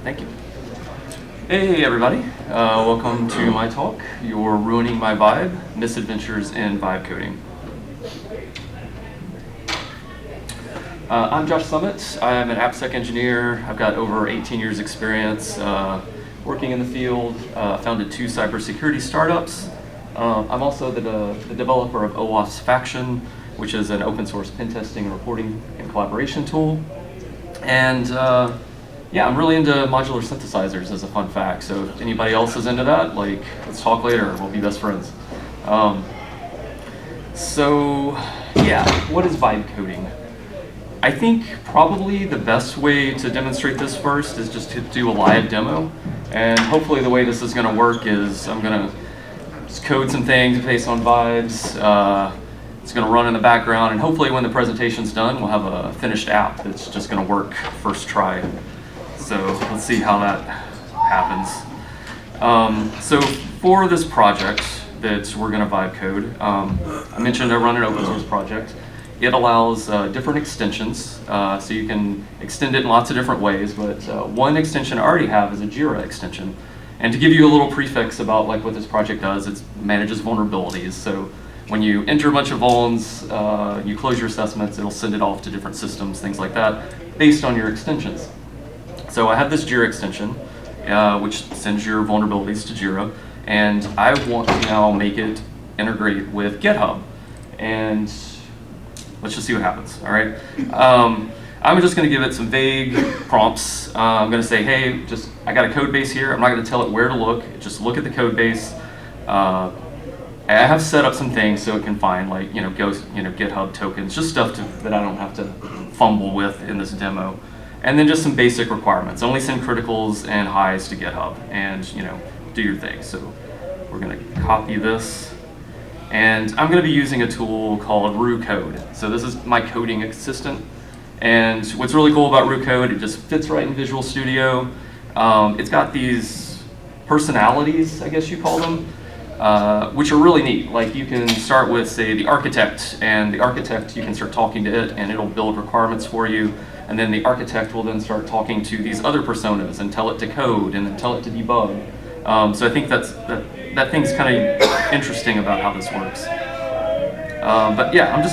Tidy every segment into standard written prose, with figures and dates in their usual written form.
Thank you. Hey everybody, welcome to my talk, You're Ruining My Vibe, Misadventures in Vibe Coding. I'm Josh Summitt. I'm an AppSec engineer. I've got over 18 years experience working in the field, founded 2 cybersecurity startups. I'm also the developer of OAuth's Faction, which is an open source pen testing and reporting and collaboration tool. And yeah, I'm really into modular synthesizers as a fun fact. So if anybody else is into that, like, let's talk later. We'll be best friends. So yeah, what is vibe coding? I think probably the best way to demonstrate this first is just to do a live demo. And hopefully the way this is going to work is I'm going to just code some things based on vibes. It's going to run in the background, and hopefully when the presentation's done, we'll have a finished app that's just going to work first try. So let's see how that happens. So for this project that we're going to vibe code, I mentioned I run an open source project. It allows different extensions, so you can extend it in lots of different ways, but one extension I already have is a Jira extension. And to give you a little prefix about like what this project does, it manages vulnerabilities. So when you enter a bunch of vulns, you close your assessments, it'll send it off to different systems, things like that, based on your extensions. So I have this Jira extension, which sends your vulnerabilities to Jira, and I want to now make it integrate with GitHub. And let's just see what happens, all right? I'm just gonna give it some vague prompts. I'm gonna say, hey, I got a code base here. I'm not gonna tell it where to look, just look at the code base. I have set up some things so it can find like, GitHub tokens, just stuff that I don't have to fumble with in this demo. And then just some basic requirements. Only send criticals and highs to GitHub and, do your thing. So we're gonna copy this. And I'm gonna be using a tool called RuCode. So this is my coding assistant. And what's really cool about RuCode, it just fits right in Visual Studio. It's got these personalities, I guess you call them, which are really neat. Like you can start with, say, the architect, and the architect, you can start talking to it and it'll build requirements for you. And then the architect will then start talking to these other personas and tell it to code and then tell it to debug. So I think that thing's kind of interesting about how this works. But yeah, I'm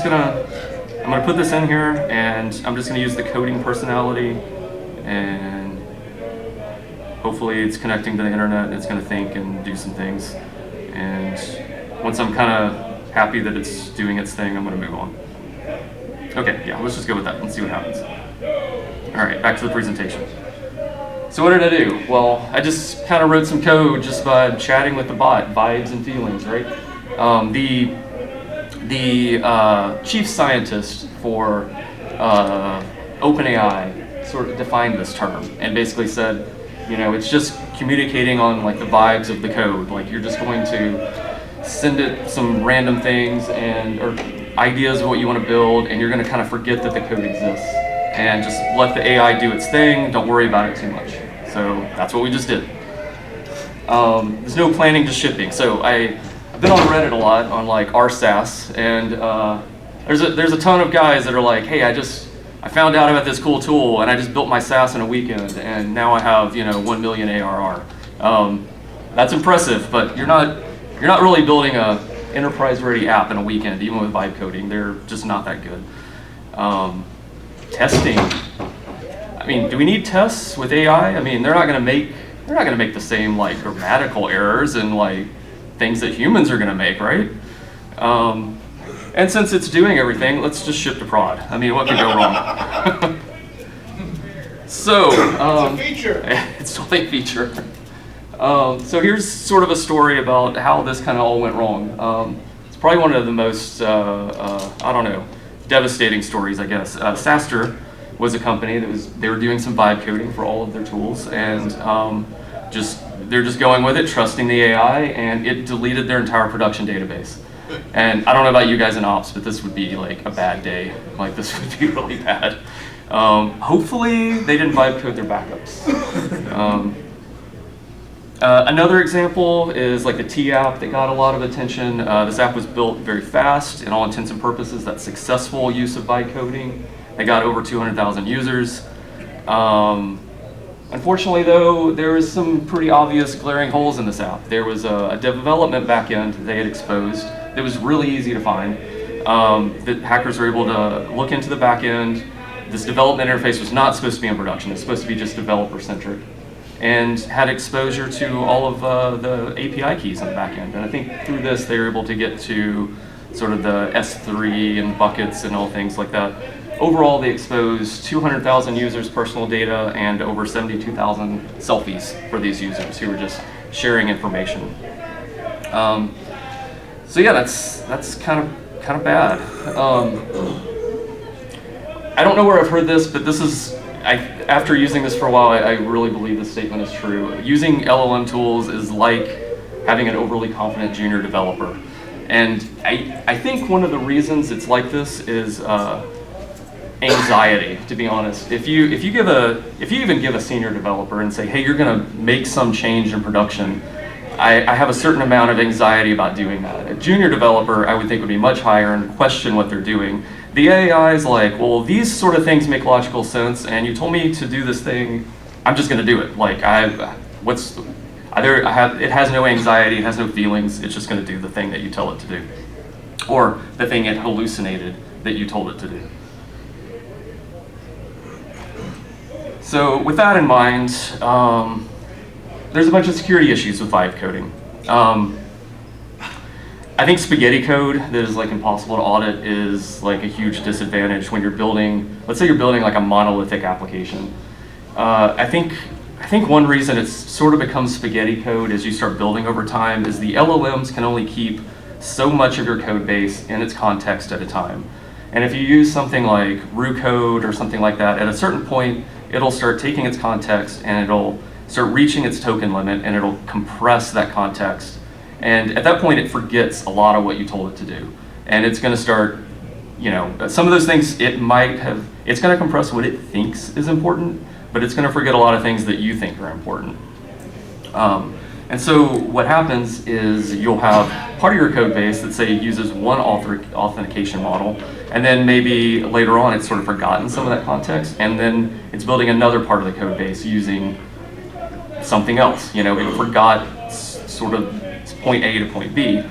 gonna put this in here, and I'm just gonna use the coding personality, and hopefully it's connecting to the internet and it's gonna think and do some things. And once I'm kind of happy that it's doing its thing, I'm gonna move on. Okay, yeah, let's just go with that and see what happens. All right, back to the presentation. So what did I do? Well, I just kind of wrote some code just by chatting with the bot, vibes and feelings, right? The chief scientist for OpenAI sort of defined this term and basically said, it's just communicating on like the vibes of the code. Like you're just going to send it some random things or ideas of what you want to build, and you're going to kind of forget that the code exists and just let the AI do its thing. Don't worry about it too much. So that's what we just did. There's no planning, just shipping. So I've been on Reddit a lot on like RSAS, and there's a ton of guys that are like, hey, I found out about this cool tool and I just built my SaaS in a weekend and now I have 1 million ARR. That's impressive, but you're not really building a enterprise-ready app in a weekend, even with vibe coding. They're just not that good. Testing. I mean, do we need tests with AI? I mean, they're not gonna make the same like grammatical errors and like things that humans are gonna make, right? And since it's doing everything, let's just ship to prod. I mean, what could go wrong? So, it's a feature. It's totally a feature. So here's sort of a story about how this kind of all went wrong. It's probably one of the most, devastating stories, I guess. Saster was a company they were doing some vibe coding for all of their tools, and they're just going with it, trusting the AI, and it deleted their entire production database. And I don't know about you guys in ops, but this would be like a bad day. Like this would be really bad. Hopefully they didn't vibe code their backups. Another example is like the T app that got a lot of attention. This app was built very fast, in all intents and purposes. That's successful use of vibe coding. They got over 200,000 users. Unfortunately though, there was some pretty obvious glaring holes in this app. There was a development backend they had exposed that was really easy to find. That hackers were able to look into the backend. This development interface was not supposed to be in production. It's supposed to be just developer-centric, and had exposure to all of the API keys on the backend. And I think through this, they were able to get to sort of the S3 and buckets and all things like that. Overall, they exposed 200,000 users' personal data and over 72,000 selfies for these users who were just sharing information. So yeah, that's kind of bad. I don't know where I've heard this, but this is, after using this for a while, I really believe this statement is true. Using LLM tools is like having an overly confident junior developer. And I think one of the reasons it's like this is anxiety, to be honest. If you even give a senior developer and say, hey, you're gonna make some change in production, I have a certain amount of anxiety about doing that. A junior developer, I would think, would be much higher and question what they're doing. The AI is like, well, these sort of things make logical sense, and you told me to do this thing, I'm just gonna do it. Like, it has no anxiety, it has no feelings, it's just gonna do the thing that you tell it to do. Or the thing it hallucinated that you told it to do. So with that in mind, there's a bunch of security issues with vibe coding. I think spaghetti code that is like impossible to audit is like a huge disadvantage when you're building, let's say you're building like a monolithic application. I think one reason it's sort of becomes spaghetti code as you start building over time is the LLMs can only keep so much of your code base in its context at a time. And if you use something like root code or something like that, at a certain point, it'll start taking its context and it'll start reaching its token limit and it'll compress that context. And at that point, it forgets a lot of what you told it to do. And it's gonna start, some of those things it's gonna compress what it thinks is important, but it's gonna forget a lot of things that you think are important. And so what happens is you'll have part of your code base that say uses one authentication model, and then maybe later on it's sort of forgotten some of that context, and then it's building another part of the code base using something else. It forgot sort of point A to point B.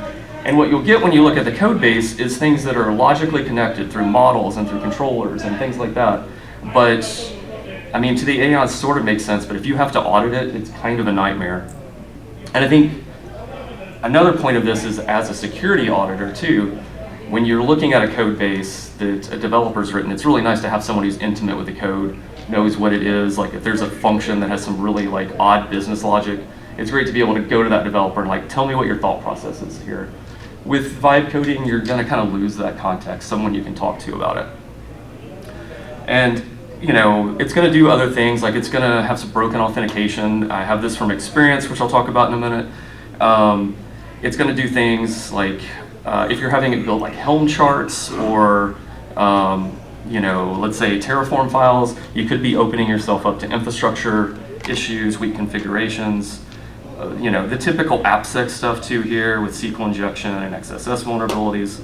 And what you'll get when you look at the code base is things that are logically connected through models and through controllers and things like that. But, I mean, to the AI it sort of makes sense, but if you have to audit it, it's kind of a nightmare. And I think another point of this is as a security auditor too, when you're looking at a code base that a developer's written, it's really nice to have someone who's intimate with the code, knows what it is. Like if there's a function that has some really like odd business logic, it's great to be able to go to that developer and like, tell me what your thought process is here. With vibe coding, you're gonna kind of lose that context, someone you can talk to about it. And it's gonna do other things, like it's gonna have some broken authentication. I have this from experience, which I'll talk about in a minute. It's gonna do things like, if you're having it build like Helm charts or, let's say Terraform files, you could be opening yourself up to infrastructure issues, weak configurations, the typical AppSec stuff too here with SQL injection and XSS vulnerabilities.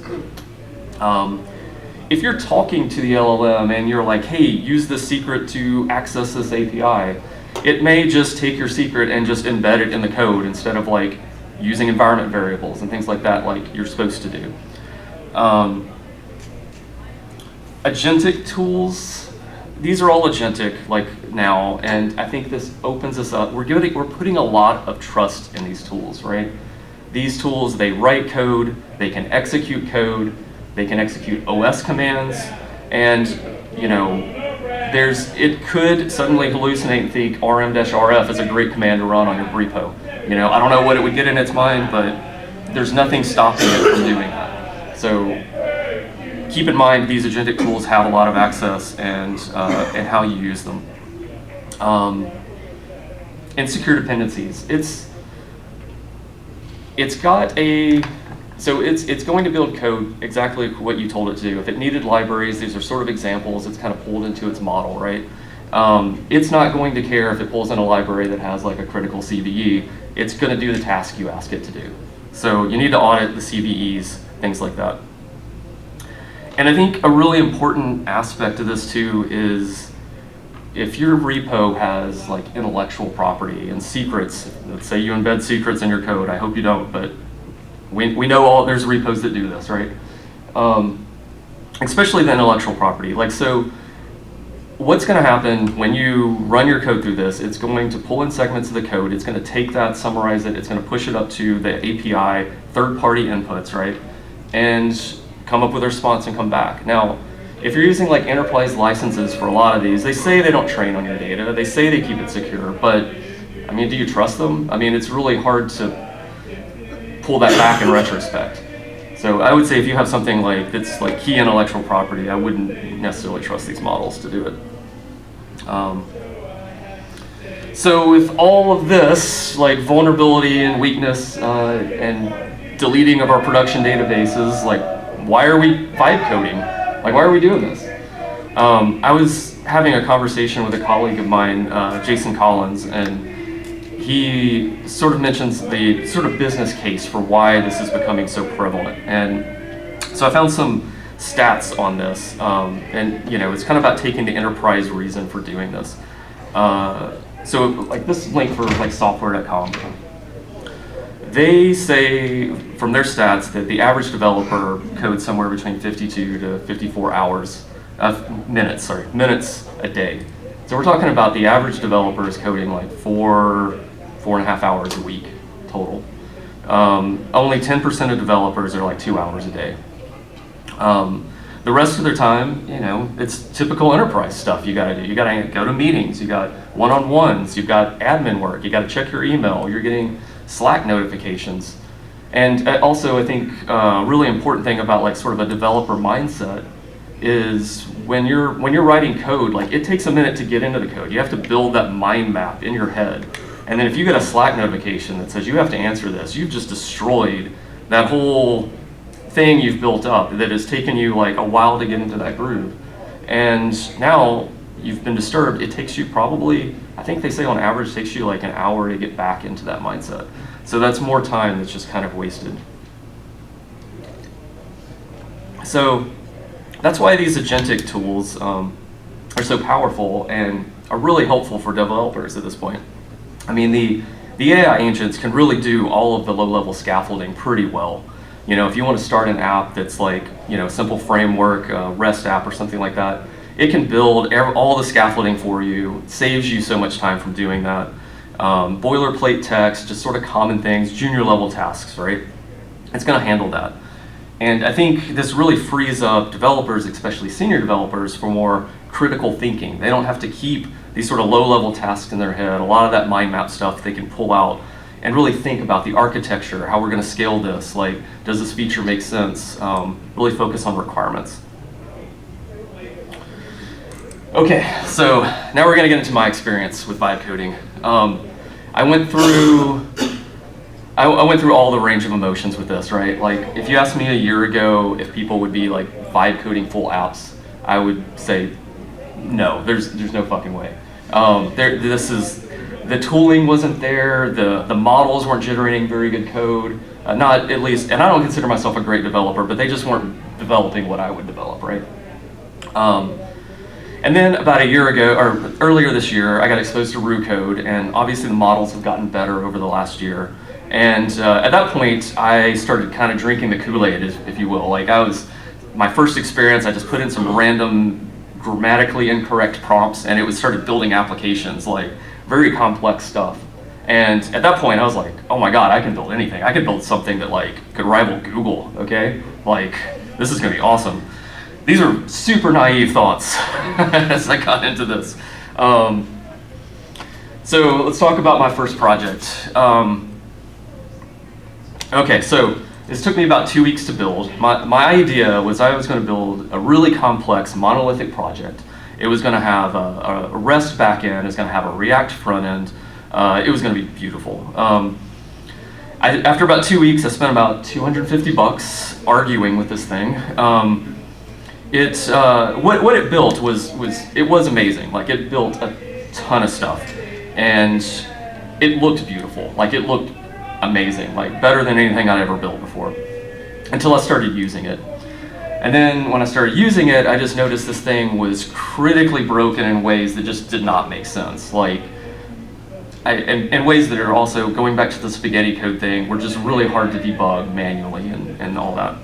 If you're talking to the LLM and you're like, hey, use this secret to access this API, it may just take your secret and just embed it in the code instead of like using environment variables and things like that like you're supposed to do. Agentic tools, these are all agentic like now, and I think this opens us up. We're putting a lot of trust in these tools, right? These tools, they write code, they can execute code, they can execute OS commands, and it could suddenly hallucinate and think rm-rf is a great command to run on your repo. I don't know what it would get in its mind, but there's nothing stopping it from doing that. So keep in mind, these agentic tools have a lot of access and how you use them. Insecure dependencies. It's going to build code exactly what you told it to do. If it needed libraries, these are sort of examples. It's kind of pulled into its model, right? It's not going to care if it pulls in a library that has like a critical CVE. It's going to do the task you ask it to do. So you need to audit the CVEs, things like that. And I think a really important aspect of this too is if your repo has like intellectual property and secrets, let's say you embed secrets in your code, I hope you don't, but we know there's repos that do this, right? Especially the intellectual property. Like, so what's going to happen when you run your code through this, it's going to pull in segments of the code, it's going to take that, summarize it, it's going to push it up to the API, third-party inputs, right? And come up with a response and come back. Now, if you're using like enterprise licenses for a lot of these, they say they don't train on your data, they say they keep it secure, but I mean, do you trust them? I mean, it's really hard to pull that back in retrospect. So I would say if you have something like that's like key intellectual property, I wouldn't necessarily trust these models to do it. So with all of this, like vulnerability and weakness and deleting of our production databases, like why are we vibe coding? Like why are we doing this? I was having a conversation with a colleague of mine, Jason Collins, and he sort of mentions the sort of business case for why this is becoming so prevalent. And so I found some stats on this, and you know, it's kind of about taking the enterprise reason for doing this. So like this link for like software.com, they say from their stats that the average developer codes somewhere between 52 to 54 hours, minutes a day. So we're talking about the average developer is coding like 4.5 hours a week total. Only 10% of developers are like 2 hours a day. The rest of their time, you know, it's typical enterprise stuff you gotta do. You gotta go to meetings, you got one-on-ones, you've got admin work, you gotta check your email, you're getting Slack notifications. And also I think a really important thing about like sort of a developer mindset is when you're writing code, like it takes a minute to get into the code. You have to build that mind map in your head. And then if you get a Slack notification that says you have to answer this, you've just destroyed that whole thing you've built up that has taken you like a while to get into that groove. And now you've been disturbed. It takes you probably, I think they say on average, takes you like an hour to get back into that mindset. So that's more time that's just kind of wasted. So that's why these agentic tools are so powerful and are really helpful for developers at this point. I mean, the AI agents can really do all of the low-level scaffolding pretty well. You know, if you want to start an app that's like, you know, simple framework, REST app or something like that, it can build all the scaffolding for you, saves you so much time from doing that. Boilerplate text, just sort of common things, junior level tasks, right? It's going to handle that. And I think this really frees up developers, especially senior developers, for more critical thinking. They don't have to keep these sort of low-level tasks in their head. A lot of that mind map stuff they can pull out and really think about the architecture, how we're going to scale this, like, does this feature make sense? Really focus on requirements. Okay, so now we're going to get into my experience with vibe coding. I went through all the range of emotions with this, right? Like, if you asked me a year ago if people would be like vibe coding full apps, I would say no. There's no fucking way. The tooling wasn't there. The models weren't generating very good code. Not at least, and I don't consider myself a great developer, but they just weren't developing what I would develop, right? And then about a year ago, or earlier this year, I got exposed to Roo code, and obviously the models have gotten better over the last year. And at that point, I started kind of drinking the Kool-Aid, if you will. Like, my first experience, I just put in some random grammatically incorrect prompts, and it started building applications, like very complex stuff. And at that point, I was like, oh my God, I can build anything. I could build something that like could rival Google, okay? Like, this is gonna be awesome. These are super naive thoughts as I got into this. So let's talk about my first project. Okay, so this took me about 2 weeks to build. My idea was I was going to build a really complex monolithic project. It was going to have a REST backend, it was going to have a React front end. It was going to be beautiful. After about 2 weeks, I spent about $250 arguing with this thing. What it built was amazing. Like, it built a ton of stuff, and it looked beautiful. Like, it looked amazing, like better than anything I'd ever built before, until I started using it. And then when I started using it, I just noticed this thing was critically broken in ways that just did not make sense. Like, in ways that are also, going back to the spaghetti code thing, were just really hard to debug manually and all that.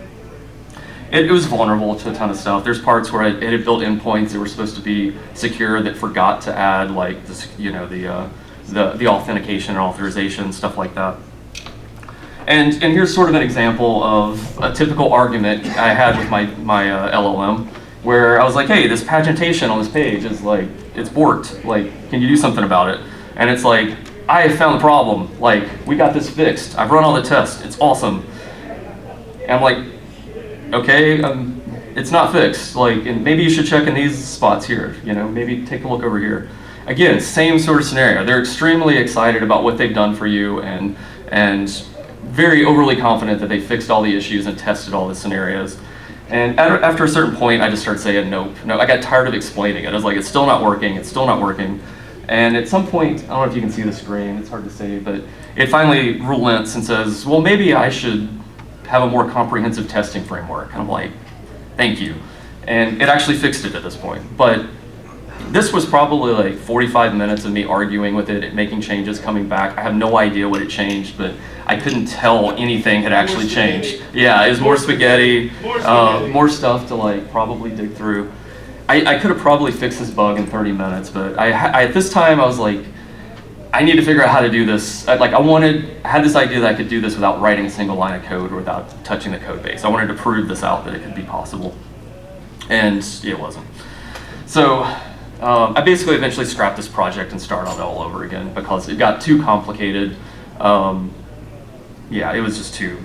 It was vulnerable to a ton of stuff. There's parts where it had built endpoints that were supposed to be secure that forgot to add, like, this, you know, the authentication and authorization, stuff like that. And here's sort of an example of a typical argument I had with my LLM, where I was like, hey, this pagination on this page is like, it's borked. Like, can you do something about it? And it's like, I have found the problem. Like, we got this fixed. I've run all the tests. It's awesome. And I'm like, okay, it's not fixed. Like, and maybe you should check in these spots here. You know, maybe take a look over here. Again, same sort of scenario. They're extremely excited about what they've done for you and very overly confident that they fixed all the issues and tested all the scenarios. And after a certain point, I just started saying, nope. No, I got tired of explaining it. I was like, it's still not working. It's still not working. And at some point, I don't know if you can see the screen, it's hard to see, but it finally relents and says, well, maybe I should have a more comprehensive testing framework. And I'm like, thank you. And it actually fixed it at this point. But this was probably like 45 minutes of me arguing with it, making changes, coming back. I have no idea what it changed, but I couldn't tell anything had actually changed. Yeah, it was more spaghetti, more stuff to like probably dig through. I could have probably fixed this bug in 30 minutes, but at this time I was like, I need to figure out how to do this. I had this idea that I could do this without writing a single line of code or without touching the code base. I wanted to prove this out, that it could be possible. And it wasn't. So I basically eventually scrapped this project and started it all over again because it got too complicated. Yeah, it was just too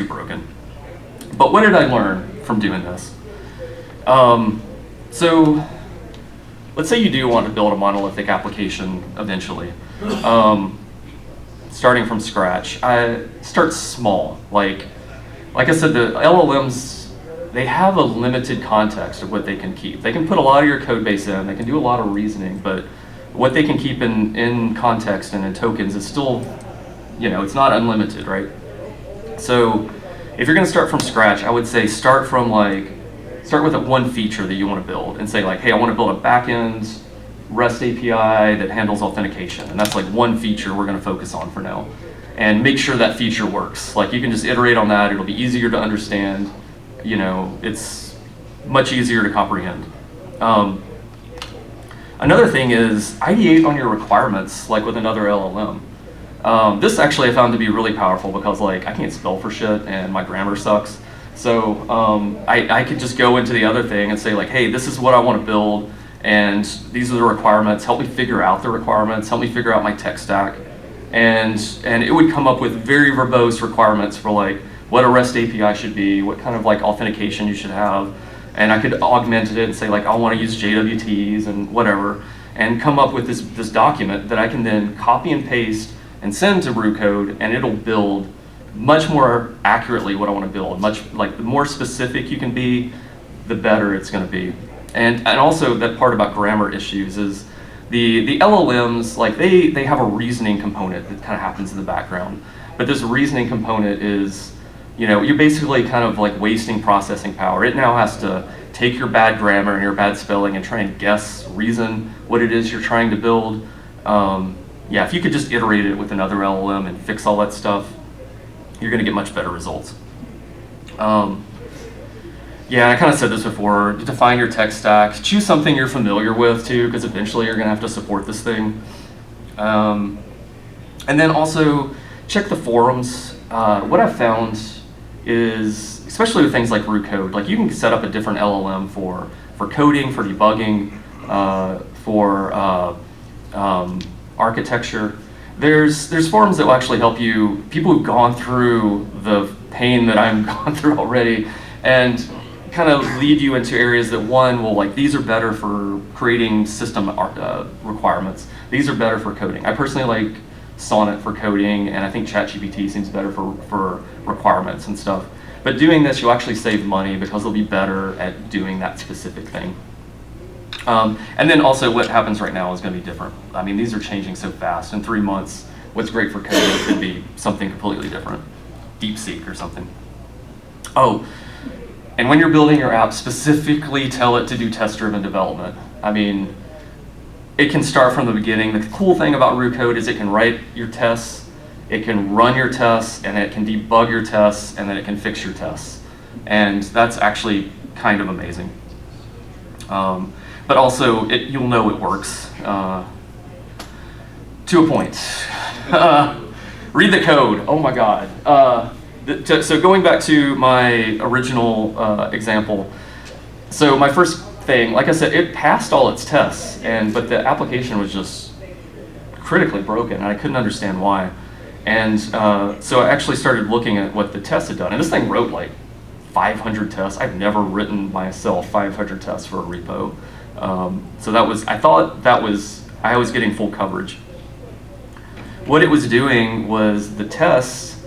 broken. But what did I learn from doing this? So let's say you do want to build a monolithic application eventually. Starting from scratch, I start small. Like I said, the LLMs, they have a limited context of what they can keep. They can put a lot of your code base in, they can do a lot of reasoning, but what they can keep in context and in tokens is still, you know, it's not unlimited, right? So if you're gonna start from scratch, I would say start with one feature that you want to build and say like, hey, I want to build a backend REST API that handles authentication. And that's like one feature we're going to focus on for now. And make sure that feature works. Like you can just iterate on that. It'll be easier to understand. You know, it's much easier to comprehend. Another thing is ideate on your requirements, like with another LLM. This actually I found to be really powerful because like I can't spell for shit and my grammar sucks. So I could just go into the other thing and say like, hey, this is what I want to build, and these are the requirements. Help me figure out the requirements. Help me figure out my tech stack, and it would come up with very verbose requirements for like what a REST API should be, what kind of like authentication you should have, and I could augment it and say like, I want to use JWTs and whatever, and come up with this document that I can then copy and paste and send to Code, and it'll build much more accurately what I want to build. Much like the more specific you can be, the better it's going to be. And also that part about grammar issues is the LLMs, like they have a reasoning component that kind of happens in the background. But this reasoning component is, you know, you're basically kind of like wasting processing power. It now has to take your bad grammar and your bad spelling and try and reason what it is you're trying to build. Yeah, if you could just iterate it with another LLM and fix all that stuff, you're going to get much better results. Yeah, I kind of said this before, define your tech stack, choose something you're familiar with too, because eventually you're going to have to support this thing. And then also check the forums. What I've found is, especially with things like Code, like you can set up a different LLM for coding, for debugging, for architecture. There's forums that will actually help you, people who've gone through the pain that I've gone through already, and kind of lead you into areas that one will like, these are better for creating system requirements. These are better for coding. I personally like Summitt for coding, and I think ChatGPT seems better for requirements and stuff. But doing this, you'll actually save money because they'll be better at doing that specific thing. And then also what happens right now is going to be different. I mean, these are changing so fast. In 3 months, what's great for coding could be something completely different. DeepSeek or something. Oh, And when you're building your app, specifically tell it to do test-driven development. I mean, it can start from the beginning. The cool thing about root code is it can write your tests, it can run your tests, and it can debug your tests, and then it can fix your tests. And that's actually kind of amazing. But also, you'll know it works to a point. Read the code. Oh my God. So going back to my original example, so my first thing, like I said, it passed all its tests, but the application was just critically broken, and I couldn't understand why. And so I actually started looking at what the tests had done, and this thing wrote like 500 tests. I've never written myself 500 tests for a repo. So I thought I was getting full coverage. What it was doing was the tests,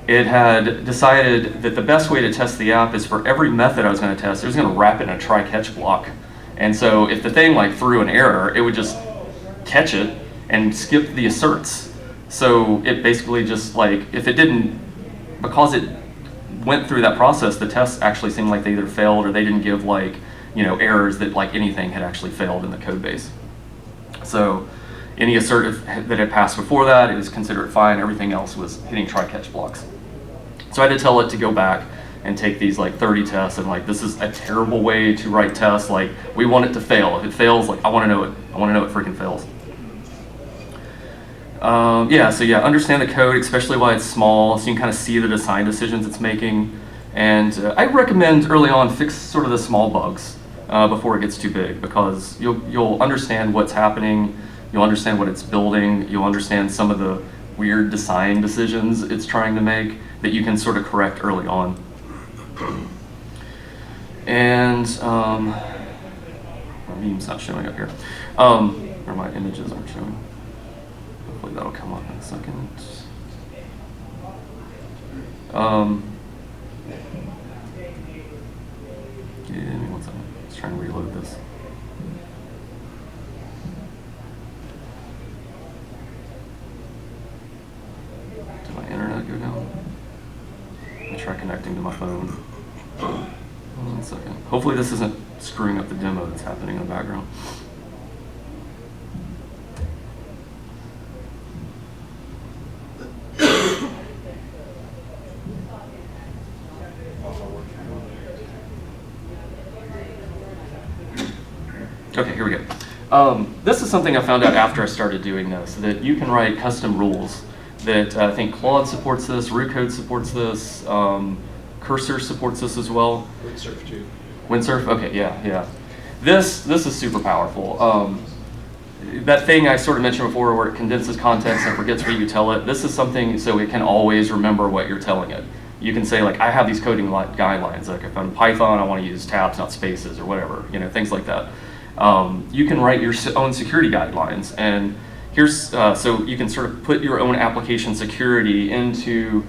it had decided that the best way to test the app is for every method I was going to test, it was going to wrap it in a try-catch block. And so if the thing like threw an error, it would just catch it and skip the asserts. So it basically just like, if it didn't, because it went through that process, the tests actually seemed like they either failed or they didn't give like, errors that like anything had actually failed in the code base. So any assert that had passed before that, it was considered fine. Everything else was hitting try-catch blocks. So I had to tell it to go back and take these like 30 tests and like, this is a terrible way to write tests. Like, we want it to fail. If it fails, like, I want to know it. I want to know it freaking fails. So understand the code, especially while it's small, so you can kind of see the design decisions it's making. And I recommend early on fix sort of the small bugs before it gets too big, because you'll understand what's happening. You'll understand what it's building. You'll understand some of the weird design decisions it's trying to make that you can sort of correct early on. And my meme's not showing up here, or my images aren't showing. Hopefully that'll come up in a second. Give me one second. Let's try and reload this. Did my internet go down? I'll try connecting to my phone. 1 second. Hopefully this isn't screwing up the demo that's happening in the background. Okay, here we go. This is something I found out after I started doing this, that you can write custom rules that I think Claude supports this, root code supports this, Cursor supports this as well. Windsurf too. Windsurf, okay, yeah. This is super powerful. That thing I sort of mentioned before where it condenses context and forgets what you tell it, this is something so it can always remember what you're telling it. You can say like, I have these coding guidelines, like if I'm Python, I want to use tabs, not spaces or whatever, things like that. You can write your own security guidelines, and here's so you can sort of put your own application security into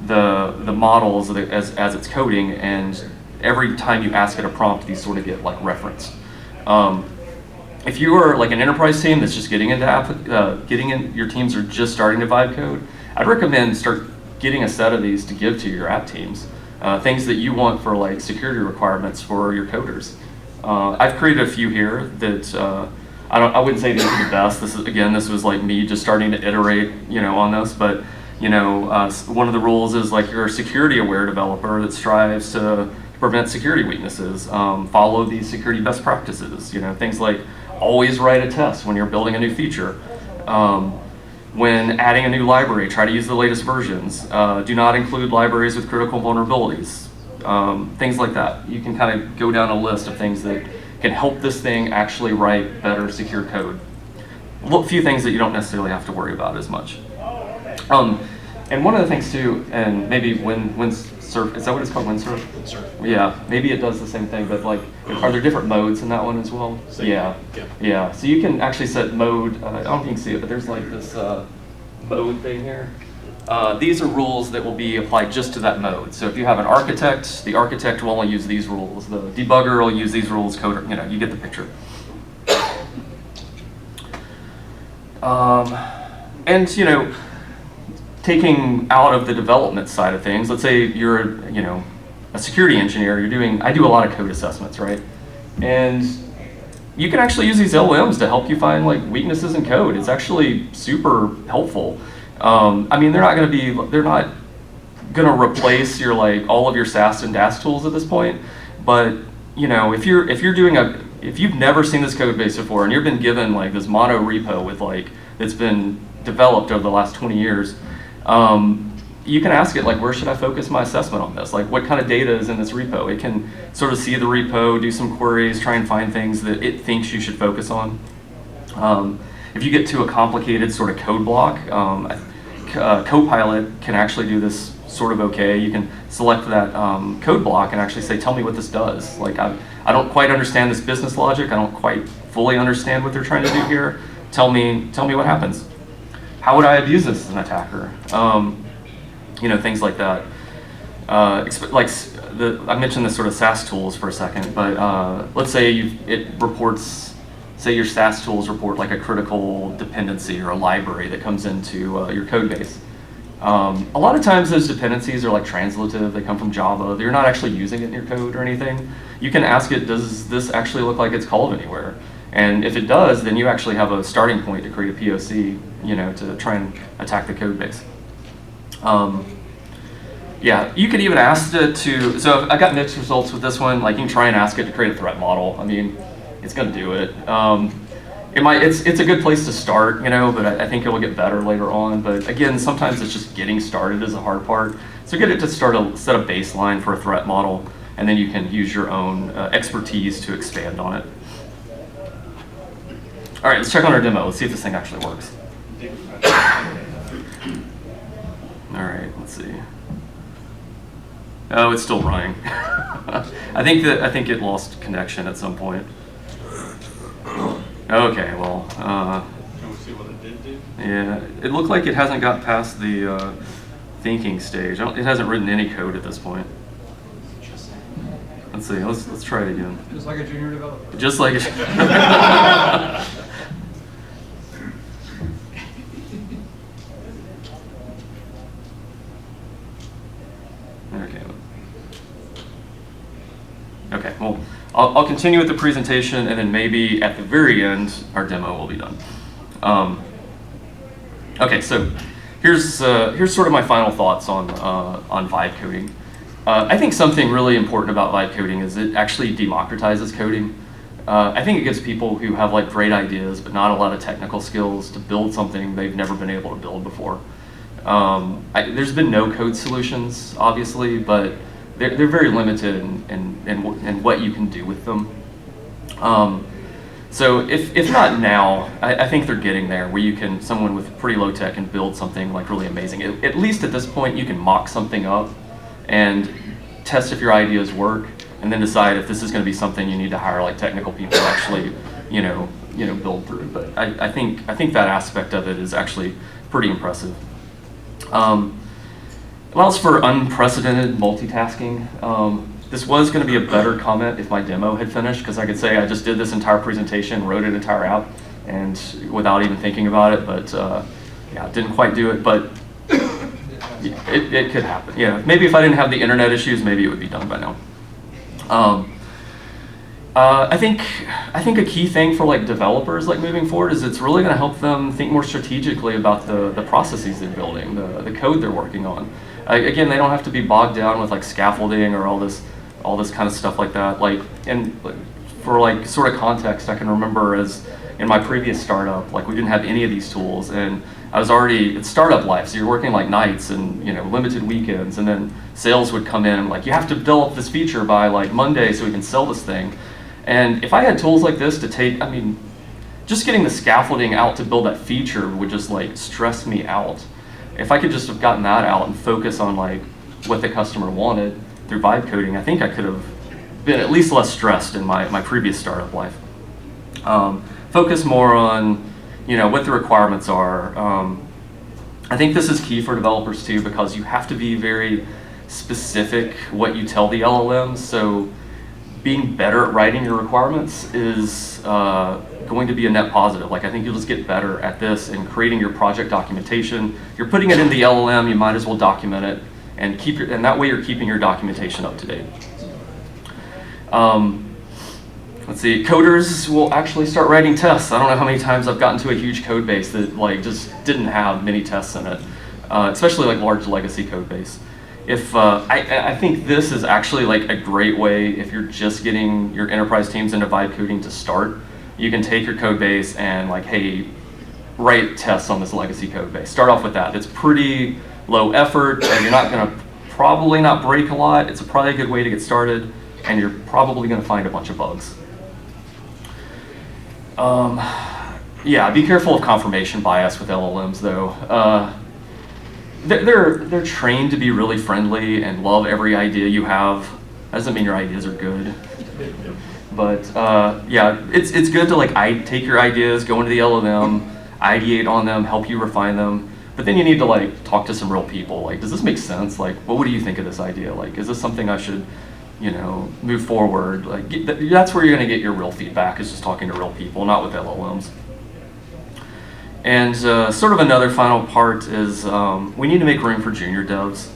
the models as it's coding, and every time you ask it a prompt, these sort of get like referenced. If you are like an enterprise team that's just getting into your teams are just starting to vibe code, I'd recommend start getting a set of these to give to your app teams. Things that you want for like security requirements for your coders. I've created a few here that I wouldn't say these are the best. This was like me just starting to iterate, on this. But one of the rules is like you're a security-aware developer that strives to prevent security weaknesses. Follow these security best practices. Things like always write a test when you're building a new feature. When adding a new library, try to use the latest versions. Do not include libraries with critical vulnerabilities. Things like that. You can kind of go down a list of things that can help this thing actually write better secure code. A few things that you don't necessarily have to worry about as much. And one of the things too, and maybe Windsurf, is that what it's called, Windsurf? Windsurf. Yeah, maybe it does the same thing, but like, are there different modes in that one as well? Same. Yeah. So you can actually set mode, I don't know if you can see it, but there's like this mode thing here. These are rules that will be applied just to that mode. So if you have an architect, the architect will only use these rules. The debugger will use these rules, coder, you get the picture. And taking out of the development side of things, let's say you're, a security engineer, I do a lot of code assessments, right? And you can actually use these LLMs to help you find like weaknesses in code. It's actually super helpful. I mean, they're not gonna replace your like all of your SAST and DAST tools at this point, but you know, if you've never seen this code base before and you've been given like this mono repo with like that's been developed over the last 20 years, you can ask it like, where should I focus my assessment on this? Like, what kind of data is in this repo? It can sort of see the repo, do some queries, try and find things that it thinks you should focus on. If you get to a complicated sort of code block, Copilot can actually do this sort of okay. You can select that code block and actually say, tell me what this does. Like, I don't quite understand this business logic. I don't quite fully understand what they're trying to do here. Tell me what happens. How would I abuse this as an attacker? You know, things like that. I mentioned the sort of SaaS tools for a second, but let's say say your SaaS tools report like a critical dependency or a library that comes into your code base. A lot of times those dependencies are like translative, they come from Java, you're not actually using it in your code or anything. You can ask it, does this actually look like it's called anywhere? And if it does, then you actually have a starting point to create a POC, you know, to try and attack the code base. Yeah, you could even ask it to, so I got mixed results with this one. Like, you can try and ask it to create a threat model. I mean, it's gonna do it. It's a good place to start, you know, but I think it will get better later on. But again, sometimes it's just getting started is the hard part. So get it to set a baseline for a threat model, and then you can use your own expertise to expand on it. All right, let's check on our demo. Let's see if this thing actually works. All right, let's see. Oh, it's still running. I think it lost connection at some point. Okay, well. Can we see what it did do? Yeah, it looked like it hasn't got past the thinking stage. It hasn't written any code at this point. Let's see. Let's try it again. Just like a junior developer. Just like it. Okay, well, I'll continue with the presentation, and then maybe at the very end, our demo will be done. Okay, so here's sort of my final thoughts on vibe coding. I think something really important about vibe coding is it actually democratizes coding. I think it gives people who have like great ideas but not a lot of technical skills to build something they've never been able to build before. There's been no code solutions, obviously, but they're very limited in what you can do with them. So if not now, I think they're getting there where someone with pretty low tech can build something like really amazing. At least at this point, you can mock something up and test if your ideas work, and then decide if this is going to be something you need to hire like technical people to actually, you know, build through. But I think that aspect of it is actually pretty impressive. Allows for unprecedented multitasking. This was going to be a better comment if my demo had finished, because I could say I just did this entire presentation, wrote an entire app, and without even thinking about it. But yeah, didn't quite do it. But it could happen. Yeah, maybe if I didn't have the internet issues, maybe it would be done by now. I think a key thing for like developers like moving forward is it's really going to help them think more strategically about the processes they're building, the code they're working on. Again, they don't have to be bogged down with like scaffolding or all this kind of stuff like that. Like, and for like sort of context, I can remember as in my previous startup, like we didn't have any of these tools, and I was already it's startup life, so you're working like nights and limited weekends, and then sales would come in and like you have to develop this feature by like Monday so we can sell this thing. And if I had tools like this to take, I mean, just getting the scaffolding out to build that feature would just like stress me out. If I could just have gotten that out and focus on like what the customer wanted through vibe coding, I think I could have been at least less stressed in my previous startup life. Focus more on what the requirements are. I think this is key for developers too, because you have to be very specific what you tell the LLMs. So being better at writing your requirements is going to be a net positive. Like, I think you'll just get better at this and creating your project documentation. You're putting it in the LLM, you might as well document it and that way you're keeping your documentation up to date. Let's see, coders will actually start writing tests. I don't know how many times I've gotten to a huge code base that like just didn't have many tests in it, especially like large legacy code base. If I think this is actually like a great way if you're just getting your enterprise teams into vibe coding to start. You can take your code base and like, hey, write tests on this legacy code base. Start off with that. It's pretty low effort, and you're not gonna probably not break a lot. It's probably a good way to get started, and you're probably gonna find a bunch of bugs. Yeah, be careful of confirmation bias with LLMs though. They're trained to be really friendly and love every idea you have. That doesn't mean your ideas are good. But yeah, it's good to like take your ideas, go into the LLM, ideate on them, help you refine them. But then you need to like talk to some real people. Like, does this make sense? Like, what do you think of this idea? Like, is this something I should, move forward? Like, that's where you're gonna get your real feedback, is just talking to real people, not with LLMs. And sort of another final part is we need to make room for junior devs.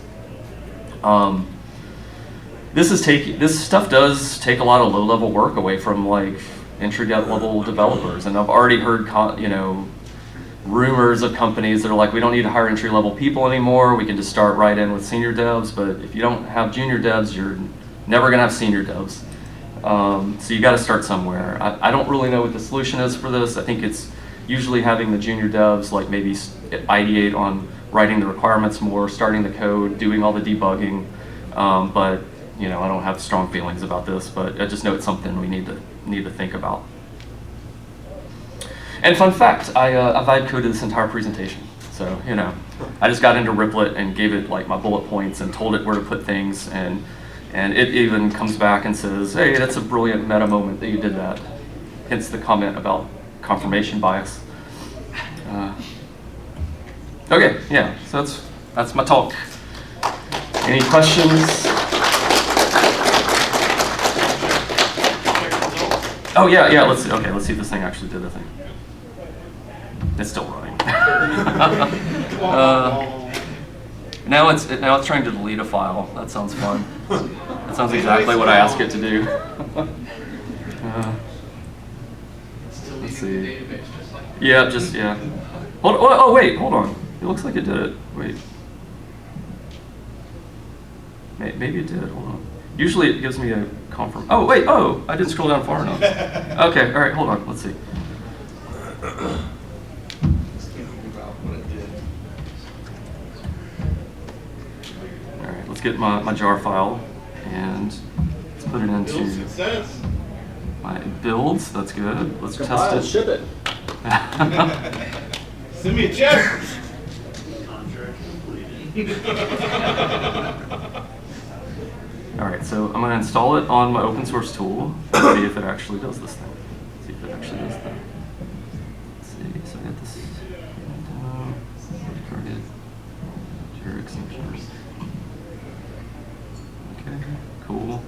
This stuff does take a lot of low-level work away from like entry-level developers, and I've already heard rumors of companies that are like, we don't need to hire entry-level people anymore. We can just start right in with senior devs. But if you don't have junior devs, you're never gonna have senior devs. So you got to start somewhere. I don't really know what the solution is for this. I think it's usually having the junior devs like maybe ideate on writing the requirements more, starting the code, doing all the debugging. But I don't have strong feelings about this, but I just know it's something we need to think about. And fun fact, I vibe coded this entire presentation. So I just got into Riplet and gave it like my bullet points and told it where to put things, and it even comes back and says, hey, that's a brilliant meta moment that you did that. Hence the comment about confirmation bias. Okay, yeah, so that's my talk. Any questions? Oh yeah, let's see if this thing actually did the thing. It's still running. Now it's trying to delete a file. That sounds fun. That sounds exactly what I asked it to do. Let's see. Yeah, yeah. Wait, hold on. It looks like it did it. Wait. Maybe it did. Hold on. Usually it gives me a confirm. Oh wait. Oh, I didn't scroll down far enough. Okay. All right. Hold on. Let's see. All right. Let's get my jar file and let's put it into my builds. That's good. Let's test it. Ship it. Send me a check. All right, so I'm going to install it on my open source tool and see if it actually does this thing. See if it actually does that. Let's see, so I got this demo, target, your extensions. Okay, cool.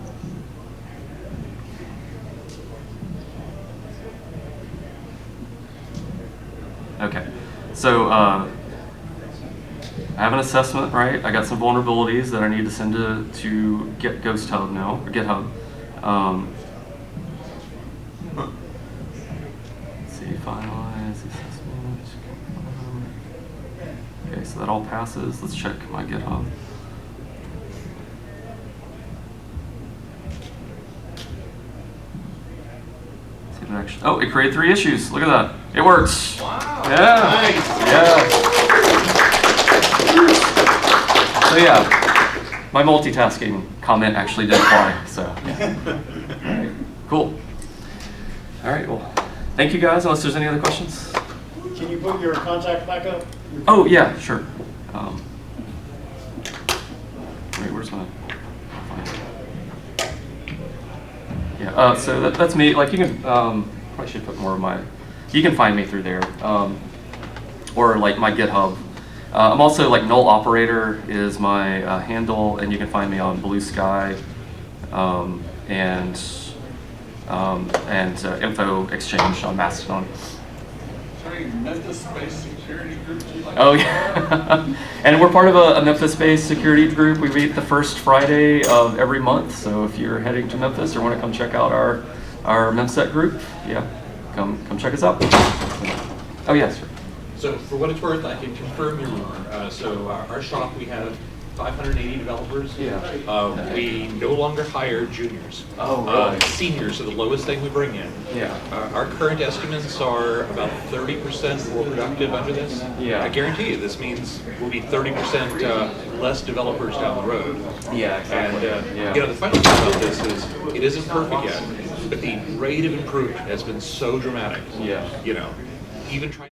Okay, so I have an assessment, right? I got some vulnerabilities that I need to send to GitHub now, or GitHub. Let's see, finalize assessment. Okay, so that all passes. Let's check my GitHub. See if it actually, oh, it created 3 issues. Look at that. It works. Wow. Yeah. Nice. Yeah. So yeah, my multitasking comment actually did apply, so yeah. All right, cool. All right, well, thank you guys, unless there's any other questions. Can you put your contact back up? Oh yeah, sure. Wait, where's my, yeah, so that's me. Like you can, probably should put more of my, you can find me through there, or like my GitHub. I'm also like null operator is my handle, and you can find me on Blue Sky and info exchange on Mastodon. any Memphis-based security groups you like? Oh yeah, and we're part of a Memphis-based security group. We meet the first Friday of every month. So if you're heading to Memphis or want to come check out our MemSec group, yeah, come check us out. Oh yes. Sir. So for what it's worth, I can confirm your rumor. So our shop, we have 580 developers. Yeah. We no longer hire juniors. Oh, really? Seniors are the lowest thing we bring in. Yeah. Our current estimates are about 30% more productive under this. Yeah. I guarantee you this means we'll be 30% less developers down the road. Yeah, exactly. And you know, the funny thing about this is it isn't perfect yet, but the rate of improvement has been so dramatic. Yeah. You know, even trying